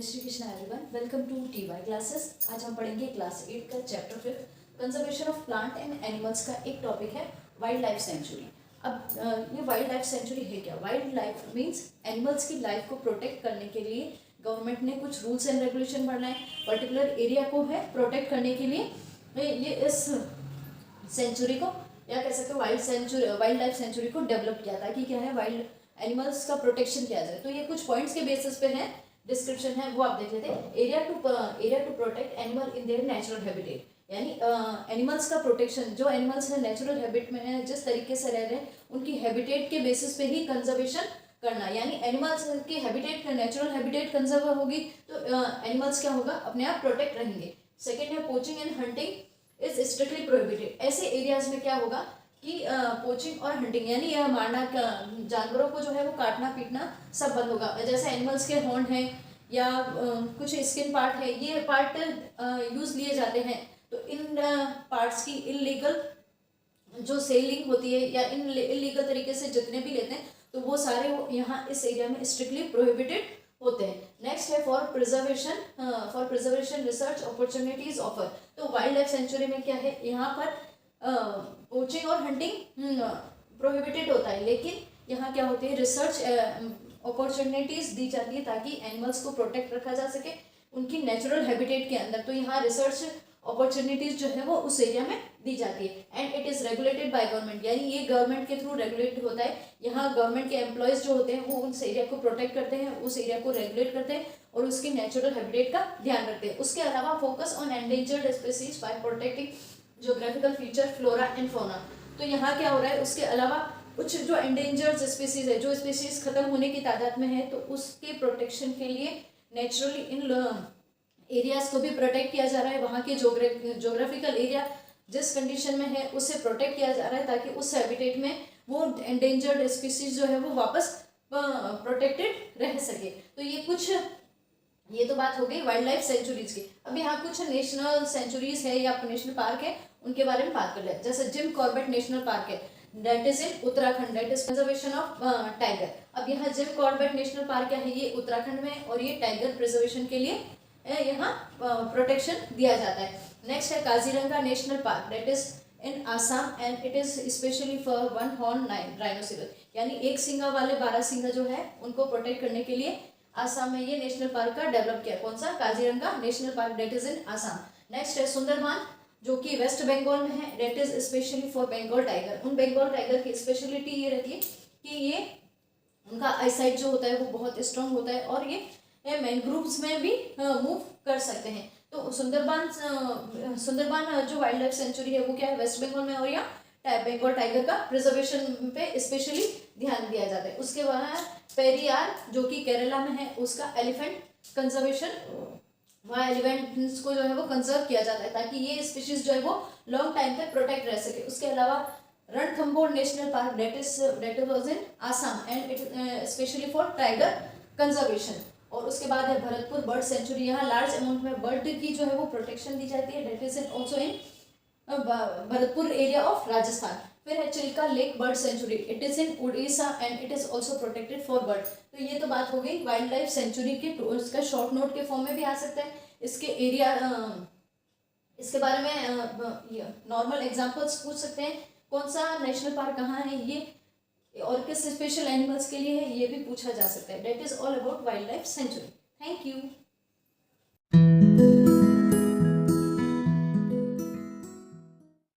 Shri Krishna everyone, welcome to TY classes. आज हम पढ़ेंगे क्लास 8 का chapter 5 conservation of plant and animals का एक टॉपिक है वाइल्ड लाइफ सेंचुरी। अब ये वाइल्ड लाइफ सेंचुरी है क्या? वाइल्ड लाइफ मीन्स एनिमल्स की लाइफ को प्रोटेक्ट करने के लिए गवर्नमेंट ने कुछ रूल्स एंड रेगुलेशन बनाए, पर्टिकुलर एरिया को है प्रोटेक्ट करने के लिए ये इस सेंचुरी को या कह सकते हो वाइल्ड लाइफ सेंचुरी को डेवलप किया ताकि क्या है वाइल्ड एनिमल्स का प्रोटेक्शन किया जाए। तो ये कुछ पॉइंट्स के बेसिस पे है, डिस्क्रिप्शन है वो आप देख लेते हैं। Area to protect animal in their natural habitat, यानी एनिमल्स का प्रोटेक्शन, जो एनिमल्स है नेचुरल हैबिट में है, जिस तरीके से रह रहे हैं उनकी हैबिटेट के बेसिस पे ही कंजर्वेशन करना। यानी एनिमल्स की हैबिटेट नेचुरल हैबिटेट कंजर्व होगी तो एनिमल्स क्या होगा, अपने आप प्रोटेक्ट रहेंगे। सेकेंड है poaching and hunting is strictly prohibited. ऐसे एरियाज में क्या होगा कि पोचिंग और हंटिंग यानी यह मारना, जानवरों को जो है वो काटना पीटना सब बंद होगा। जैसे एनिमल्स के हॉर्न है या कुछ स्किन पार्ट है, ये पार्ट यूज लिए जाते हैं, तो इन पार्ट्स की इलीगल जो सेलिंग होती है या इलीगल तरीके से जितने भी लेते हैं तो वो सारे यहाँ इस एरिया में स्ट्रिक्टली प्रोहिबिटेड होते हैं। नेक्स्ट है for preservation research opportunities offer. तो वाइल्ड लाइफ सेंचुरी में क्या है, यहाँ पर पोचिंग और हंटिंग प्रोहिबिटेड होता है, लेकिन यहाँ क्या होती है रिसर्च अपॉर्चुनिटीज दी जाती है ताकि एनिमल्स को प्रोटेक्ट रखा जा सके उनकी नेचुरल हैबिटेट के अंदर। तो यहाँ रिसर्च अपॉर्चुनिटीज जो है वो उस एरिया में दी जाती है। And it is regulated by government, यानी ये गवर्नमेंट के थ्रू रेगुलेटेड होता है। यहाँ गवर्नमेंट के एम्प्लॉयज जो होते हैं वो उस एरिया को प्रोटेक्ट करते हैं, उस एरिया को रेगुलेट करते हैं और उसकी नेचुरल हैबिटेट का ध्यान रखते हैं। उसके अलावा focus on endangered species bye protecting geographical feature flora and fauna. तो यहाँ क्या हो रहा है, उसके अलावा कुछ जो एंडेंजर्ड स्पीसीज है, जो स्पीसीज खत्म होने की तादाद में है, तो उसके प्रोटेक्शन के लिए नेचुरली इन एरियाज को भी प्रोटेक्ट किया जा रहा है। वहाँ के ज्योग्राफिकल एरिया जिस कंडीशन में है उससे प्रोटेक्ट किया जा रहा है ताकि उस हैबिटेट में वो एंडेंजर्ड स्पीसीज जो है वो वापस प्रोटेक्टेड रह सके। तो ये तो बात हो गई वाइल्ड लाइफ सेंचुरीज की। अब यहाँ कुछ नेशनल सेंचुरीज है या नेशनल पार्क है, उनके बारे में बात कर ले। जैसे जिम कॉर्बेट नेशनल पार्क है, that is in Uttarakhand, that is conservation of tiger. अब यहाँ जिम कॉर्बेट नेशनल पार्क क्या है, ये उत्तराखंड में और ये टाइगर प्रिजर्वेशन के लिए यहाँ प्रोटेक्शन दिया जाता है। नेक्स्ट है Kaziranga national park, that is in Assam and it is specially for one horn rhinoceros, यानी एक सिंगा वाले 12 सिंगा जो है उनको प्रोटेक्ट करने के लिए आसाम में ये नेशनल पार्क का डेवलप किया। कौन सा? Kaziranga national park, that is in Assam. Next है सुंदरबान जो कि वेस्ट बंगाल में है, that is specially for Bengal tiger. उन बंगाल टाइगर की स्पेशलिटी ये रहती है कि ये उनका आईसाइट जो होता है वो बहुत स्ट्रांग होता है और ये मैनग्रोव्स में भी मूव कर सकते हैं। तो सुंदरबान जो वाइल्ड लाइफ सेंचुरी है वो क्या है, वेस्ट बंगाल में, और यहाँ बंगाल टाइगर का प्रिजर्वेशन पे स्पेशली ध्यान दिया जाता है। उसके बाद पेरियार जो कि केरला में है, उसका एलिफेंट कंजर्वेशन, वहाँ एलिफेंट्स को जो है वो कंजर्व किया जाता है ताकि ये स्पीशीज जो है वो लॉन्ग टाइम तक प्रोटेक्ट रह सके। उसके अलावा Ranthambore national park, that was in Assam and it specially for tiger conservation. और उसके बाद है भरतपुर बर्ड सेंचुरी, यहाँ लार्ज अमाउंट में बर्ड की जो है वो प्रोटेक्शन दी जाती है, that is also in Bharatpur area of Rajasthan. फिर है Chilka lake bird sanctuary, it is in Orissa and it is also protected for bird. तो ये तो बात हो गई वाइल्ड लाइफ सेंचुरी के, इसका शॉर्ट नोट के फॉर्म में भी आ सकता है। इसके एरिया, इसके बारे में नॉर्मल एग्जांपल्स पूछ सकते हैं, कौन सा नेशनल पार्क कहाँ है ये और किस स्पेशल एनिमल्स के लिए है, ये भी पूछा जा सकता है। That is all about wild life sanctuary. Thank you.